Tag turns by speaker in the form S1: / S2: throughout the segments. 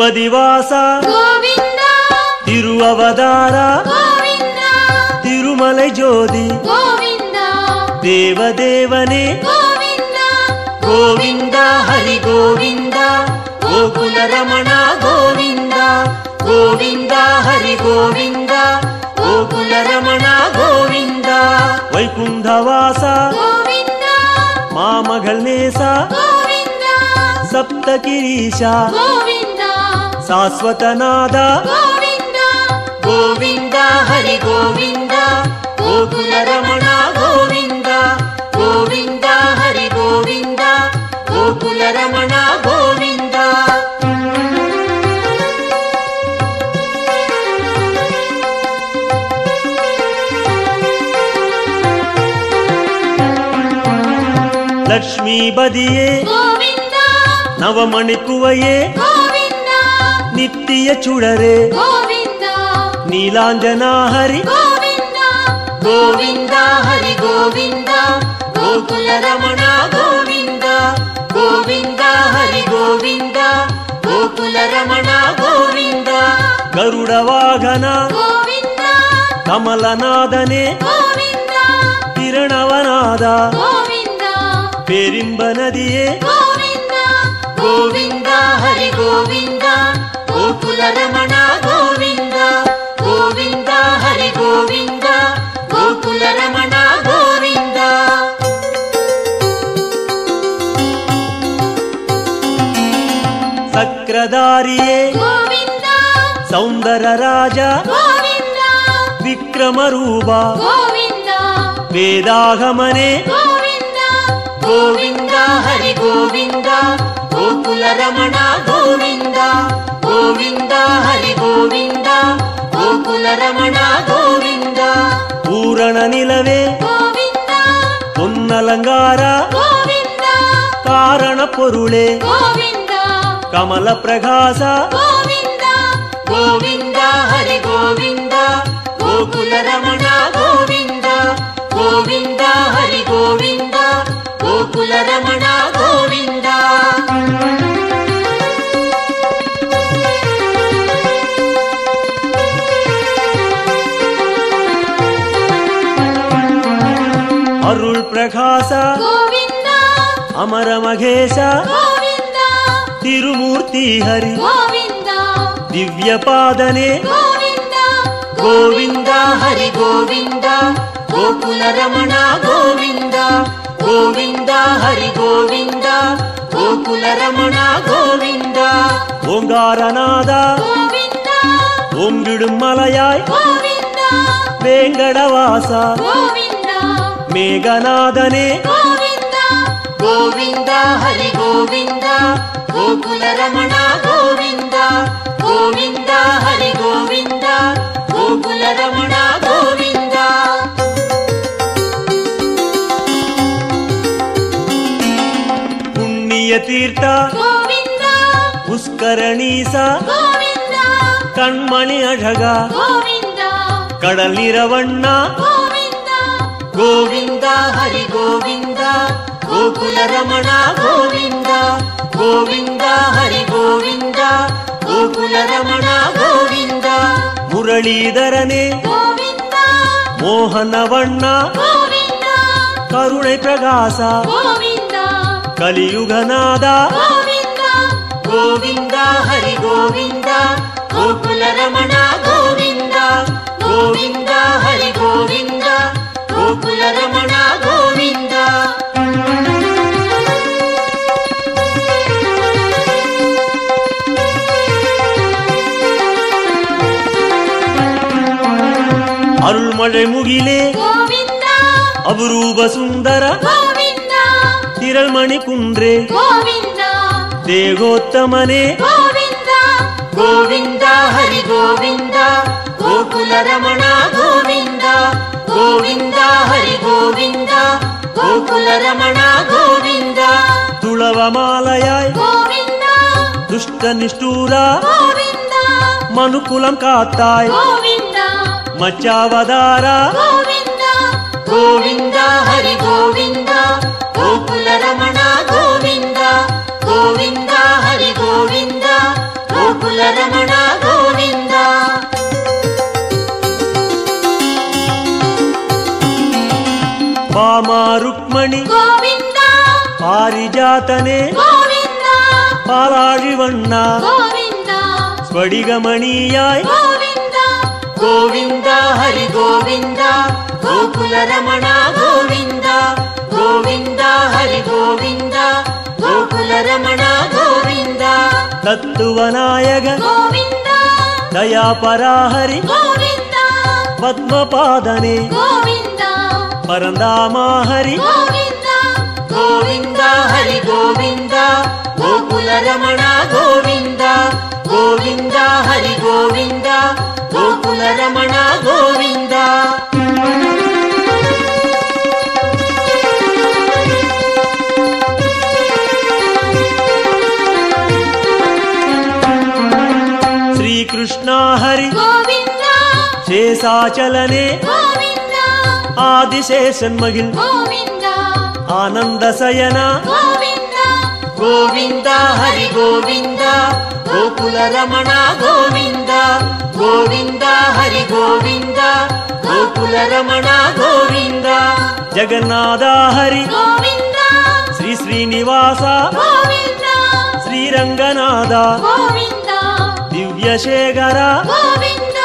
S1: ತಿರುಪದಿವಾಸ
S2: ಗೋವಿಂದ
S1: ತಿರುವವತಾರ
S2: ಗೋವಿಂದ
S1: ತಿರುಮಲೈ ಜ್ಯೋತಿ
S2: ಗೋವಿಂದ
S1: ದೇವದೇವನೇ
S2: ಗೋವಿಂದ
S1: ಗೋವಿಂದ ಹರಿ ಗೋವಿಂದ ಗೋಕುಲ ರಮಣ ಗೋವಿಂದ ಗೋವಿಂದ ಹರಿ ಗೋವಿಂದ ಗೋಕುಲ ರಮಣ ಗೋವಿಂದ ವೈಕುಂಠವಾಸ
S2: ಗೋವಿಂದ
S1: ಮಾಮಗಲ್ನೇಸ
S2: ಗೋವಿಂದ
S1: ಸಪ್ತಗಿರೀಶ
S2: ಗೋವಿಂದ
S1: ಶಾಶ್ವತನಾದ
S2: ಗೋವಿಂದ
S1: ಗೋವಿಂದ ಹರಿ ಗೋವಿಂದ ಗೋಕುಲ ರಮಣ ಗೋವಿಂದ ಗೋವಿಂದ ಹರಿ ಗೋವಿಂದ ಗೋಕುಲ ರಮಣ ಗೋವಿಂದ ಲಕ್ಷ್ಮೀ ಬದಿಯೇ
S2: ಗೋವಿಂದ
S1: ನವಮಣಿಕುವಯೇ
S2: ಗೋವಿಂದ
S1: ನಿತ್ಯ ಚುಡರೆ
S2: ಗೋವಿಂದ
S1: ನೀಲಾಂಜನ ಹರಿ
S2: ಗೋವಿಂದ
S1: ಗೋವಿಂದ ಹರಿ ಗೋವಿಂದ ಗೋಕುಲ ರಮಣ ಗೋವಿಂದ ಗೋವಿಂದ ಹರಿ ಗೋವಿಂದ ಗೋಕುಲ ರಮಣ ಗೋವಿಂದ ಗರುಡ ವಾಹನ
S2: ಗೋವಿಂದ
S1: ಕಮಲನಾದನೆ
S2: ಗೋವಿಂದ
S1: ಕಿರಣವನಾದ
S2: ಗೋವಿಂದ
S1: ಪೇರಿಂಬ ನದಿಯೇ
S2: ಗೋವಿಂದ
S1: ಗೋವಿಂದ ಹರಿ ಗೋವಿಂದ ಗೋಕುಲ ರಮಣ ಗೋವಿಂದ ಗೋವಿಂದ ಹರಿ ಗೋವಿಂದ ಗೋಕುಲ ರಮಣ ಗೋವಿಂದ ಸಕ್ರಧಾರಿಯೇ
S2: ಗೋವಿಂದ
S1: ಸೌಂದರ ರಾಜ
S2: ಗೋವಿಂದ
S1: ವಿಕ್ರಮ ರೂಪ
S2: ಗೋವಿಂದ
S1: ವೇದಾಗಮನೆ
S2: ಗೋವಿಂದ
S1: ಗೋವಿಂದ ಹರಿ ಗೋವಿಂದ ಗೋಕುಲ ರಮಣ ಗೋವಿಂದ ಗೋವಿಂದ ಹರಿ ಗೋವಿಂದ ಗೋಕುಲ ರಮಣ ಗೋವಿಂದ ಪೂರಣ ನಿಲವೇ
S2: ಗೋವಿಂದ
S1: ಹೊನ್ನಲಂಗಾರ
S2: ಗೋವಿಂದ
S1: ಕಾರಣ ಪೊರುಳೆ
S2: ಗೋವಿಂದ
S1: ಕಮಲ ಪ್ರಕಾಶ
S2: ಗೋವಿಂದ
S1: ಗೋವಿಂದ ಹರಿ ಗೋವಿಂದ ಗೋಕುಲ ರಮಣ ಗೋವಿಂದ ಗೋವಿಂದ ಹರಿ ಗೋವಿಂದ ಗೋಕುಲ ರಮಣ ಗೋವಿಂದ ಅರುಳ್ ಪ್ರಕಾಶ
S2: ಗೋವಿಂದ
S1: ಅಮರ ಮಹೇಶ
S2: ಗೋವಿಂದ
S1: ತಿರುಮೂರ್ತಿ ಹರಿ
S2: ಗೋವಿಂದ
S1: ದಿವ್ಯ ಪಾದನೆ
S2: ಗೋವಿಂದ
S1: ಗೋವಿಂದ ಹರಿ ಗೋವಿಂದ ಗೋಕುಲ ರಮಣ ಗೋವಿಂದ ಗೋವಿಂದ ಹರಿ ಗೋವಿಂದ ಗೋಕುಲ ರಮಣ ಗೋವಿಂದ ಓಂಗಾರನಾದ
S2: ಗೋವಿಂದ
S1: ಓಂಗಿಡುಂ ಮಲಯಾಯ್
S2: ಗೋವಿಂದ
S1: ವೇಂಗಡವಾಸ
S2: ಗೋವಿಂದ
S1: ಮೇಘನಾದನೆ
S2: ಗೋವಿಂದ
S1: ಗೋವಿಂದ ಹರಿ ಗೋವಿಂದ ಗೋಕುಲ ರಮಣ ಗೋವಿಂದ ಗೋವಿಂದ ಹರಿ ಗೋವಿಂದ ಗೋಕುಲ ರಮಣ ಗೋವಿಂದ ಪುಣ್ಯ ತೀರ್ಥ
S2: ಗೋವಿಂದ
S1: ಪುಷ್ಕರಣೀಸ
S2: ಗೋವಿಂದ
S1: ಕಣ್ಮಣಿ ಅழಗ
S2: ಗೋವಿಂದ
S1: ಕಡಲ್ ನೀರವಣ್ಣ
S2: ಗೋವಿಂದ
S1: ಗೋವಿಂದ ಹರಿ ಗೋವಿಂದ ಗೋಕುಲ ರಮಣ ಗೋವಿಂದ ಗೋವಿಂದ ಹರಿ ಗೋವಿಂದ ಗೋಕುಲ ರಮಣ ಗೋವಿಂದ ಮುರಳೀಧರನೇ
S2: ಗೋವಿಂದ
S1: ಮೋಹನವಣ್ಣ
S2: ಗೋವಿಂದ
S1: ಕರುಣೈ ಪ್ರಕಾಶ
S2: ಗೋವಿಂದ
S1: ಕಲಿಯುಗನಾದ
S2: ಗೋವಿಂದ
S1: ಗೋವಿಂದ ಹರಿ ಗೋವಿಂದ ಗೋಕುಲ ರಮಣ ಗೋವಿಂದ ಗೋವಿಂದ ಹರಿ ಗೋವಿಂದ ಗೋಕುಲ ರಮಣ ಗೋವಿಂದ ಅರುಳ್ಮಳೆ ಮುಗಿಲೆ
S2: ಗೋವಿಂದ
S1: ಅಪರೂಪ ಸುಂದರ
S2: ಗೋವಿಂದ
S1: ತಿರಳ್ಮಣಿ ಕುಂಡ್ರೆ
S2: ಗೋವಿಂದ
S1: ದೇಗೋತ್ತಮನೆ
S2: ಗೋವಿಂದ
S1: ಗೋವಿಂದ ಹರಿ ಗೋವಿಂದ ಗೋಕುಲ ರಮಣ ಗೋವಿಂದ ಗೋವಿಂದ ಹರಿ ಗೋವಿಂದ ಗೋಕುಲ ರಮಣ ಗೋವಿಂದ ತುಳವ ಮಾಲಯಾಯ್
S2: ಗೋವಿಂದ
S1: ದುಷ್ಟ ನಿಷ್ಠೂರ
S2: ಗೋವಿಂದ
S1: ಮನುಕುಲಂ ಕಾತ್ತಾಯ್
S2: ಗೋವಿಂದ
S1: ಮಚ್ಚಾವದಾರ
S2: ಗೋವಿಂದ
S1: ಗೋವಿಂದ ಹರಿ ಗೋವಿಂದ ಗೋಕುಲ ರಮಣ ಗೋವಿಂದ ಗೋವಿಂದ ಹರಿ ಗೋವಿಂದ ಗೋಕುಲ ಗೋಕುಲ ರಮಣ ಗೋವಿಂದ. ಭಾಮ ರುಕ್ಮಣಿ
S2: ಗೋವಿಂದ
S1: ಪಾರಿಜಾತನೆ
S2: ಗೋವಿಂದ
S1: ಪಾಲಾழிವಣ್ಣ
S2: ಗೋವಿಂದ
S1: ಸ್ಫಟಿಕಮಣಿಯಾಯ್
S2: ಗೋವಿಂದ
S1: ಗೋವಿಂದ ಹರಿ ಗೋವಿಂದ ಗೋಕುಲ ರಮಣ ಗೋವಿಂದ ಗೋವಿಂದ ಹರಿ ಗೋವಿಂದ ಗೋಕುಲ ರಮಣ ಗೋವಿಂದ. ತತ್ತುವನಾಯಕ
S2: ಗೋವಿಂದ
S1: ದಯಾಪರಾಹರಿ
S2: ಗೋವಿಂದ
S1: ಪದ್ಮಪಾದನೆ
S2: ಗೋವಿಂದ
S1: ಪರಂದಾಮ ಹರಿ
S2: ಗೋವಿಂದ
S1: ಗೋವಿಂದ ಹರಿ ಗೋವಿಂದ ಗೋಕುಲ ರಮಣ ಗೋವಿಂದ ಗೋವಿಂದ ಹರಿ ಗೋವಿಂದ ಗೋಕುಲ ರಮಣ ಗೋವಿಂದ. ಶ್ರೀಕೃಷ್ಣ ಹರಿ
S2: ಗೋವಿಂದ
S1: ಶೇಷಾಚಲನೆ
S2: ಗೋವಿಂದ
S1: ಆದಿಶೇಷನ್ಮಗಿಲ್
S2: ಗೋವಿಂದ
S1: ಆನಂದ ಸಯನ
S2: ಗೋವಿಂದ
S1: ಗೋವಿಂದ ಹರಿ ಗೋವಿಂದ ಗೋಕುಲ ರಮಣ ಗೋವಿಂದ ಗೋವಿಂದ ಹರಿ ಗೋವಿಂದ ಗೋಕುಲ ರಮಣ ಗೋವಿಂದ. ಜಗನ್ನಾಥ ಹರಿ
S2: ಗೋವಿಂದ
S1: ಶ್ರೀ ಶ್ರೀನಿವಾಸ
S2: ಗೋವಿಂದ
S1: ಶ್ರೀರಂಗನಾಥ
S2: ಗೋವಿಂದ
S1: ದಿವ್ಯಶೇಖರ
S2: ಗೋವಿಂದ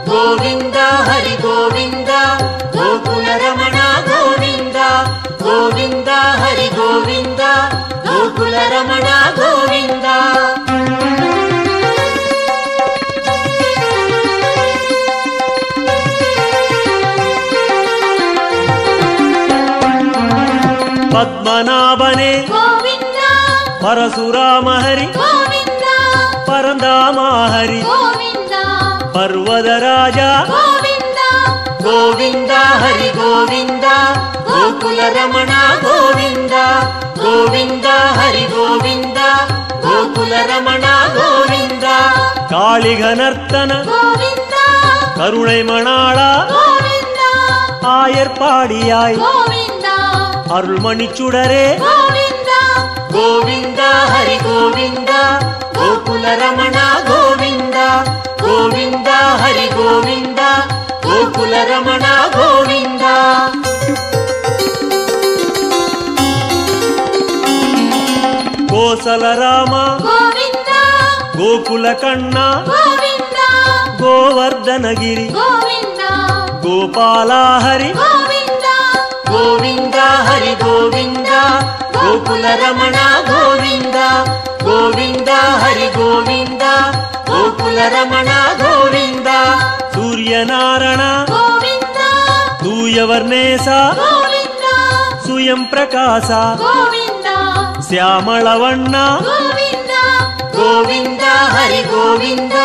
S1: ಗೋವಿಂದ ಹರಿ ಗೋವಿಂದ ಗೋಕುಲ ರಮಣ ಗೋವಿಂದ ಗೋವಿಂದ ಹರಿ ಗೋವಿಂದ ಗೋಕುಲ ರಮಣ ಗೋವಿಂದ. ಪದ್ಮನಾಭನೆ
S2: ಗೋವಿಂದ
S1: ಪರಶುರಾಮ ಹರಿ
S2: ಗೋವಿಂದ
S1: ಪರಂದಾಮ ಹರಿ
S2: ಗೋವಿಂದ
S1: ಪರ್ವತ ರಾಜ
S2: ಗೋವಿಂದ
S1: ಗೋವಿಂದ ಹರಿ ಗೋವಿಂದ ಗೋಕುಲ ರಮಣ ಗೋವಿಂದ ಗೋವಿಂದ ಹರಿ ಗೋವಿಂದ ಗೋಕುಲ ರಮಣ ಗೋವಿಂದ. ಕಾಳಿಗನರ್ತನ
S2: ಗೋವಿಂದ
S1: கருணை மணாள
S2: ಗೋವಿಂದ
S1: ஆயர்பாடியாய்
S2: ಗೋವಿಂದ
S1: அருள்மணிச்சுடரே
S2: ಗೋವಿಂದ
S1: ಗೋವಿಂದ ಹರಿ ಗೋವಿಂದ ಗೋಕುಲ ರಮಣ ಗೋವಿಂದ ಗೋವಿಂದ ಹರಿ ಗೋವಿಂದ ಗೋಕುಲ ರಮಣ ಗೋವಿಂದ. ಕೋಸಲ ರಾಮ
S2: ಗೋವಿಂದ
S1: ಗೋಕುಲ ಕಣ್ಣ
S2: ಗೋವಿಂದ
S1: ಗೋವರ್ಧನಗಿರಿ
S2: ಗೋವಿಂದ
S1: ಗೋಪಾಲ ಹರಿ
S2: ಗೋವಿಂದ
S1: ಗೋವಿಂದ ಹರಿ ಗೋವಿಂದ ಗೋಕುಲ ರಮಣ ಗೋವಿಂದ ಗೋವಿಂದ ಹರಿ ಗೋವಿಂದ ಗೋಕುಲ ರಮಣ ಗೋವಿಂದ. ಸೂರ್ಯನಾರಾಯಣ
S2: ಗೋವಿಂದ
S1: ತೂಯವರ್ಣೇಶ
S2: ಗೋವಿಂದ
S1: ಸುಯಂ ಪ್ರಕಾಶ
S2: ಗೋವಿಂದ
S1: ಶ್ಯಾಮಳವಣ್ಣ
S2: ಗೋವಿಂದ
S1: ಗೋವಿಂದ ಹರಿ ಗೋವಿಂದ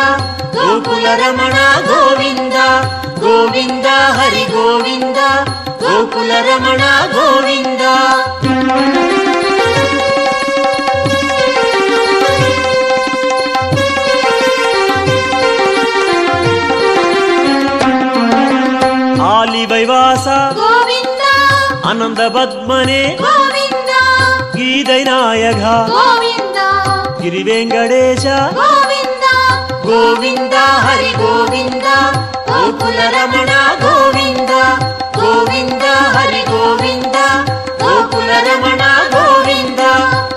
S1: ಗೋಕುಲ ರಮಣ ಗೋವಿಂದ ಗೋವಿಂದ ಹರಿ ಗೋವಿಂದ ಗೋಕುಲ ರಮಣ ಗೋವಿಂದ. ಆಲಿವೈವಾಸ
S2: ಗೋವಿಂದ
S1: ಆನಂದ ಪದ್ಮನೆ
S2: ಗೋವಿಂದ
S1: ಗೀದೈ ನಾಯಕ
S2: ಗೋವಿಂದ
S1: ಗಿರಿವೆಂಕಟೇಶ
S2: ಗೋವಿಂದ
S1: ಗೋವಿಂದ ಹರಿ ಗೋವಿಂದ ಗೋಕುಲ ರಮಣ ಗೋವಿಂದ ಗೋವಿಂದ ಹರಿ ಗೋವಿಂದ ಗೋಕುಲ ರಮಣ ಗೋವಿಂದ.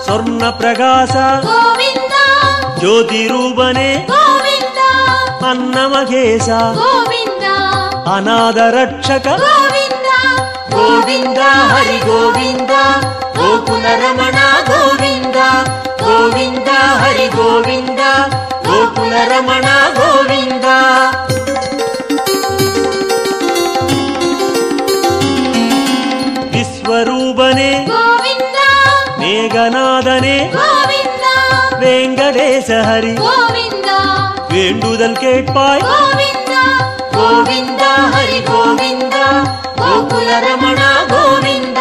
S1: ಸ್ವರ್ಣ ಪ್ರಕಾಶ
S2: ಗೋವಿಂದ
S1: ಜ್ಯೋತಿ ರೂಪನೆ
S2: ಗೋವಿಂದ
S1: ಅನ್ನಮಘೇಶ
S2: ಗೋವಿಂದ
S1: ಅನಾಥ ರಕ್ಷಕ
S2: ಗೋವಿಂದ
S1: ಗೋವಿಂದ ಹರಿ ಗೋವಿಂದ ಗೋಕುಲ ರಮಣ ಗೋವಿಂದ ಗೋವಿಂದ ಹರಿ ಗೋವಿಂದ ಗೋಕುಲ ರಮಣ ಗೋವಿಂದ. ವಿಶ್ವರೂಪನೆ
S2: ಗೋವಿಂದ
S1: ಮೇಘನಾದನೆ
S2: ಗೋವಿಂದ
S1: ವೆಂಕಟೇಶ ಹರಿ
S2: ಗೋವಿಂದ
S1: வேண்டுதல் கேட்பாய்
S2: ಗೋವಿಂದ
S1: ಗೋವಿಂದ ಹರಿ ಗೋವಿಂದ ಗೋಕುಲ ರಮಣ ಗೋವಿಂದ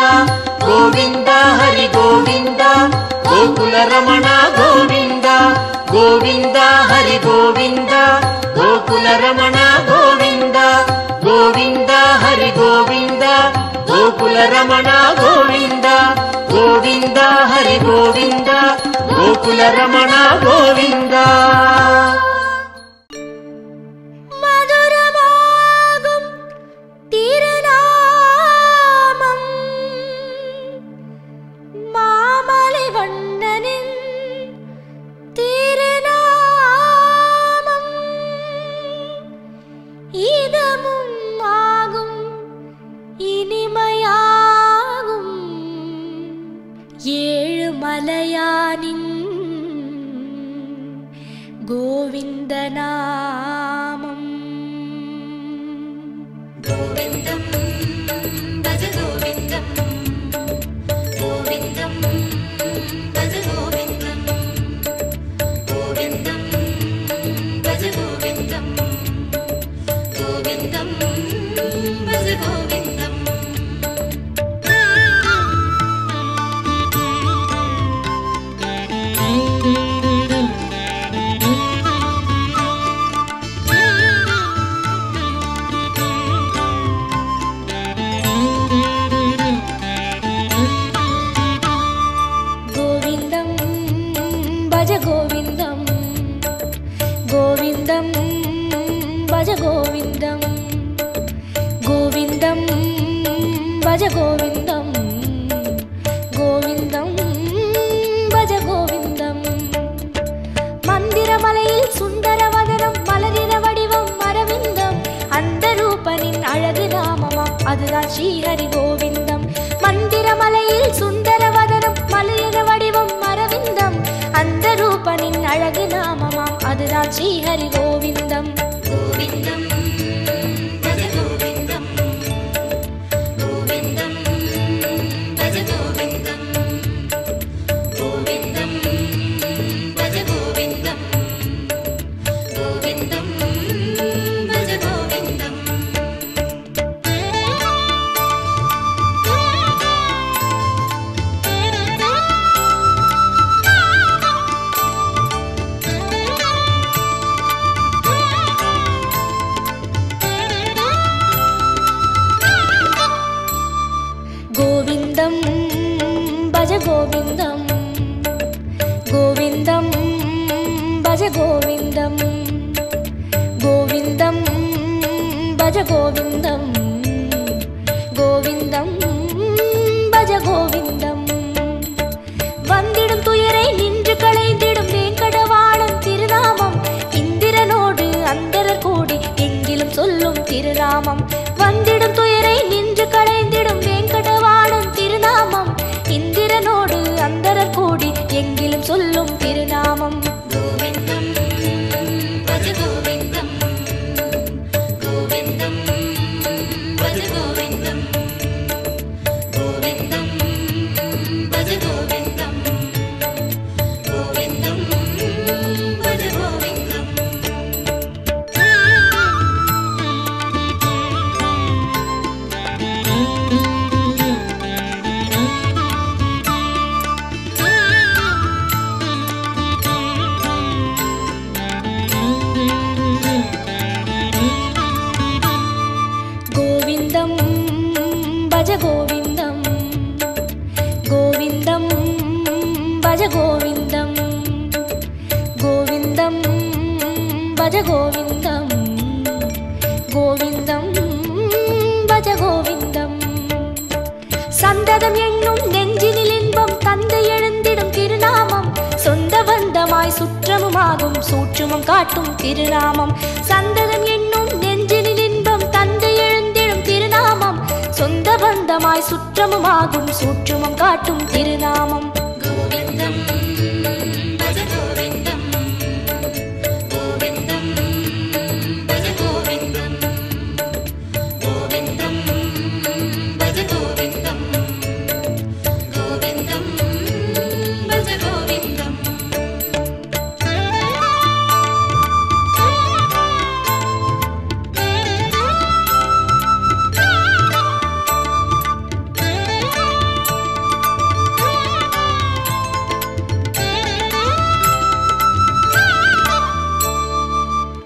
S1: ಗೋವಿಂದ ಹರಿ ಗೋವಿಂದ ಗೋಕುಲ ರಮಣ ಗೋವಿಂದ ಗೋವಿಂದ ಹರಿ ಗೋವಿಂದ ಗೋಕುಲ ರಮಣ ಗೋವಿಂದ ಗೋವಿಂದ ಹರಿ ಗೋವಿಂದ ಗೋಕುಲ ರಮಣ ಗೋವಿಂದ ಗೋವಿಂದ ಹರಿ ಗೋವಿಂದ ಗೋಕುಲ ರಮಣ ಗೋವಿಂದ.
S2: இதமும் ஆகும் இனிமையாகும் ஏழுமலையானின் கோவிந்த நாமம். கோவிந்தம் பஜ கோவிந்தம், கோவிந்தம் பஜ கோவிந்தம், கோவிந்தம் பஜ கோவிந்தம், கோவிந்தம் பஜ கோவிந்தம். கோவிந்தம் கோவிந்தம் பஜ கோவிந்தம், கோவிந்தம் பஜ கோவிந்தம், கோவிந்தம் பஜ கோவிந்தம். மந்திரமலையில் சுந்தரவதனம் மலரின வடிவம் அரவிந்தம், அந்த ரூபனின் அழகு நாமமாம் அதுதான் ஸ்ரீஹரி கோவிந்தம். மந்திரமலையில் சுந்தரவதனம் மலரின வடிவம் அரவிந்தம், அந்த ரூபனின் அழகு நாமமாம் அதுதான் ஸ்ரீஹரி கோவிந்தம். கோவிந்தம் பஜ கோவிந்தம், கோவிந்தம் பஜ கோவிந்தம், கோவிந்தம் பஜ கோவிந்தம், கோவிந்தம் பஜ கோவிந்தம். கோவிந்தம் பஜ கோவிந்தம், கோவிந்தம் பஜ கோவிந்தம், கோவிந்தம் பஜ கோவிந்தம், கோவிந்தம் பஜ கோவிந்தம். வந்திடும் துயரை நின்று களைந்திடும் வேங்கடவாணன் திருநாமம், இந்திரனோடு அந்தரர் கூடி எங்கிலும் சொல்லும் திருநாமம். வந்திடும் துயரை நின்று களைந்திடும் வேங்கடவாணன் திருநாமம், இந்திரனோடு அந்தரர் கூடி எங்கிலும் சொல்லும் திருநாமம். கோவிந்தம் பஜ கோவிந்தம், கோவிந்தம் பஜ கோவிந்தம், கோவிந்தம் பஜ கோவிந்தம், கோவிந்தம் பஜ கோவிந்தம். கோவிந்தம் பஜ கோவிந்தம், கோவிந்தம் பஜ கோவிந்தம், கோவிந்தம் பஜ கோவிந்தம், கோவிந்தம் பஜ கோவிந்தம். சந்ததம் என்னும் நெஞ்சினில் இன்பம் தந்தை எழுந்திடும் திருநாமம், சொந்த பந்தமாய் சுற்றமுமாகும் சூற்றுமம் காட்டும் திருநாமம். சந்ததம் என்னும் நெஞ்சினில் இன்பம் தந்தை எழுந்திடும் திருநாமம், சொந்த பந்தமாய் சுற்றமுமாகும் சூற்றுமம் காட்டும் திருநாமம். கோவிந்தம் பஜ கோவிந்தம், கோவிந்தம் பஜ கோவிந்தம், கோவிந்தம் பஜ கோவிந்தம், கோவிந்தம் பஜ கோவிந்தம்.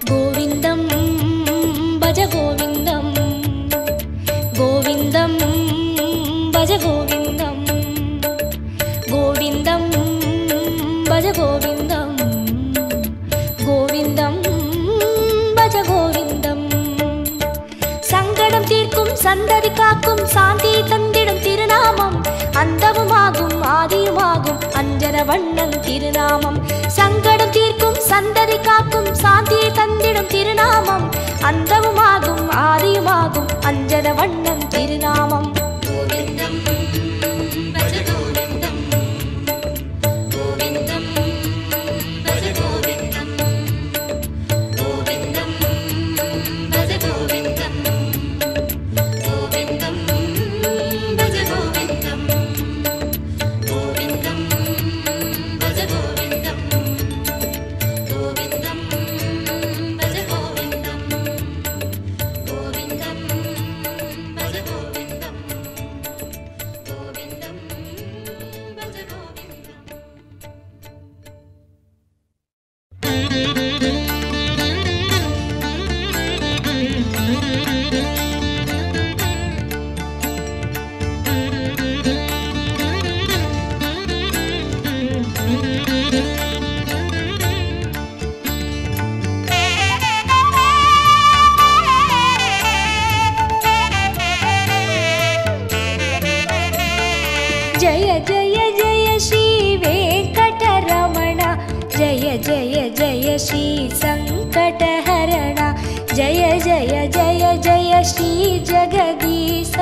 S2: கோவிந்தம் பஜ கோவிந்தம், கோவிந்தம் பஜ கோவிந்தம், கோவிந்தம் பஜ கோவிந்தம், கோவிந்தம் பஜ கோவிந்தம். சங்கடம் தீர்க்கும் சந்ததி காக்கும் சாந்தியை தந்திடும் திருநாமம், அந்தமுமாகும் ஆதியுமாகும் அஞ்சன வண்ணன் திருநாமம். சங்கடம் தீர்க்கும் சந்ததி காக்கும் சாந்தியை தந்திடும் திருநாமம், அந்தமுமாகும் श्री संकटहरण जय जय जय जय श्री जगदीश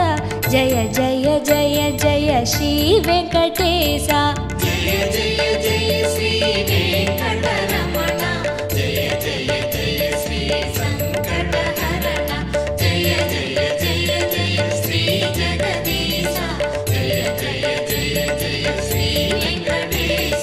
S2: जय जय जय जय श्री वेंकटेश
S1: जय जय जय श्री वेंकटरमण जय जय जय श्री संकटहरण जय जय जय जय श्री जगदीश जय जय जय जय श्री वेंकटेश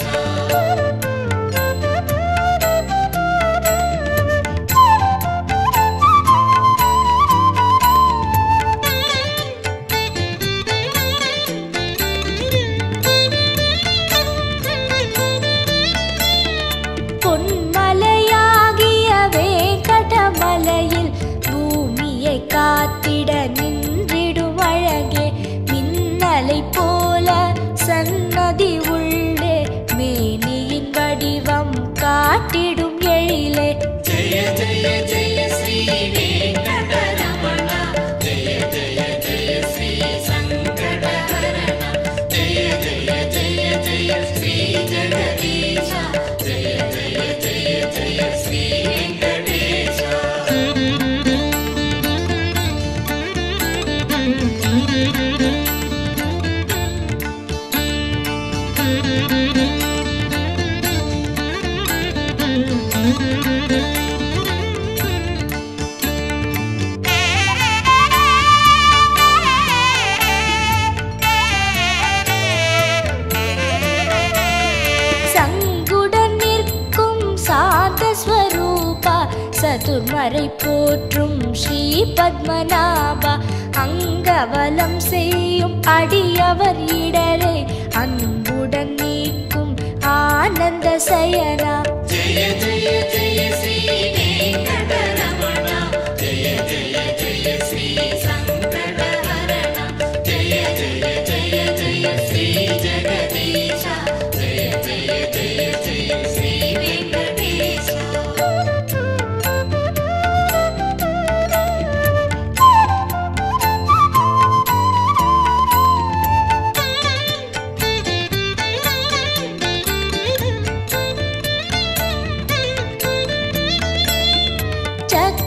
S2: காத்திட நின்றிடும் அழகே மின்னலை போல சன்னதி உள்ளே மேனியின் வடிவம் காட்டிடும் எழிலே
S1: जय जय जय श्री वेंकटरमण जय जय जय श्री संकटहरण जय जय जय जय श्री जगदीश जय जय जय जय श्री वेंकटेश
S2: சங்குடன் நிற்கும் சாந்த ஸ்வரூபா சதுர்மறை போற்றும் ஸ்ரீ பத்மநாபா அங்கவலம் செய்யும் அடியவர் இடரை அன்புடன் நீக்கும் ஆனந்த சயனா
S1: जय जय जय श्री वेंकटरमण जय जय जय श्री संकटहरण जय जय जय जय श्री जगदीश जय जय जय जय श्री वेंकटेश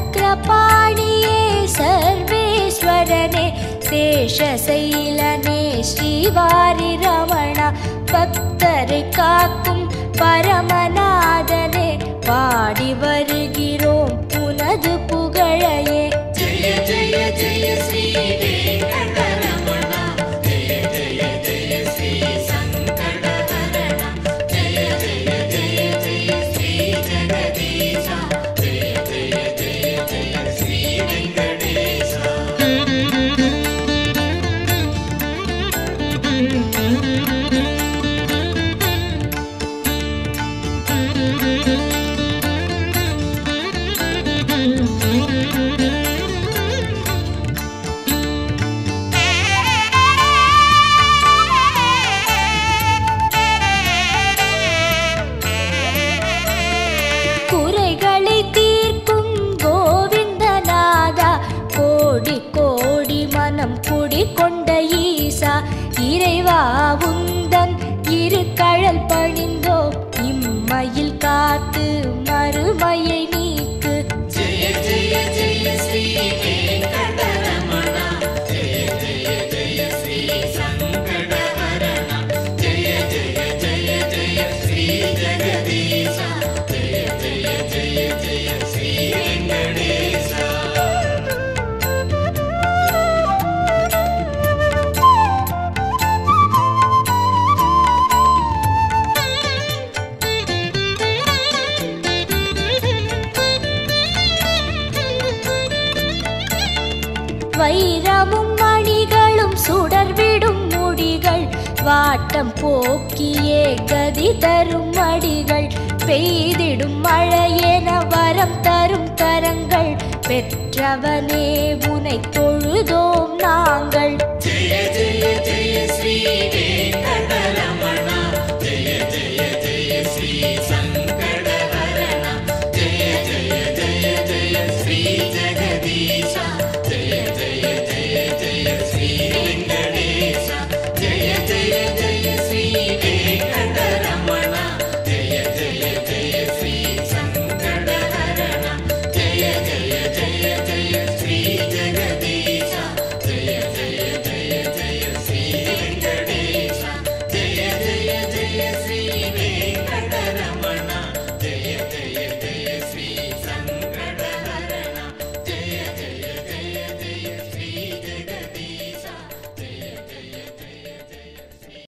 S2: चक्रपाणिये सर्वेश्वरने शेषशैलने श्रीवारि रमण भक्तரை காக்கும் பரமநாதனே பாடி வருகிறோம் உனது புகழையே
S1: जय जय जय श्री वेंकटरमण जय जय जय श्री संकटहरण जय जय जय जय श्री जगदीश जय जय जय जय श्री वेंकटेश
S2: குறைகளை தீர்க்கும் கோவிந்தநாதா கோடி கோடி மனம் குடிகொண்ட ஈசா இறைவா உந்தன் இரு கழல் பணிந்தோ இம்மையில் காத்து மறுமையை நீக்கு
S1: जय जय जय श्री वेंकटरमण जय जय जय श्री संकटहरण जय जय जय जय श्री जगदीश जय जय जय जय श्री वेंकटेश
S2: வைரமும் மணிகளும் சுடர்விடும் முடிகள் வாட்டம் போக்கியே கதி தரும் மடிகள் பெய்திடும் மழையென வரம் தரும் கரங்கள் பெற்றவனே உனை தொழுதோம் நாங்கள்
S1: जय जय जय श्री वेंकटरमण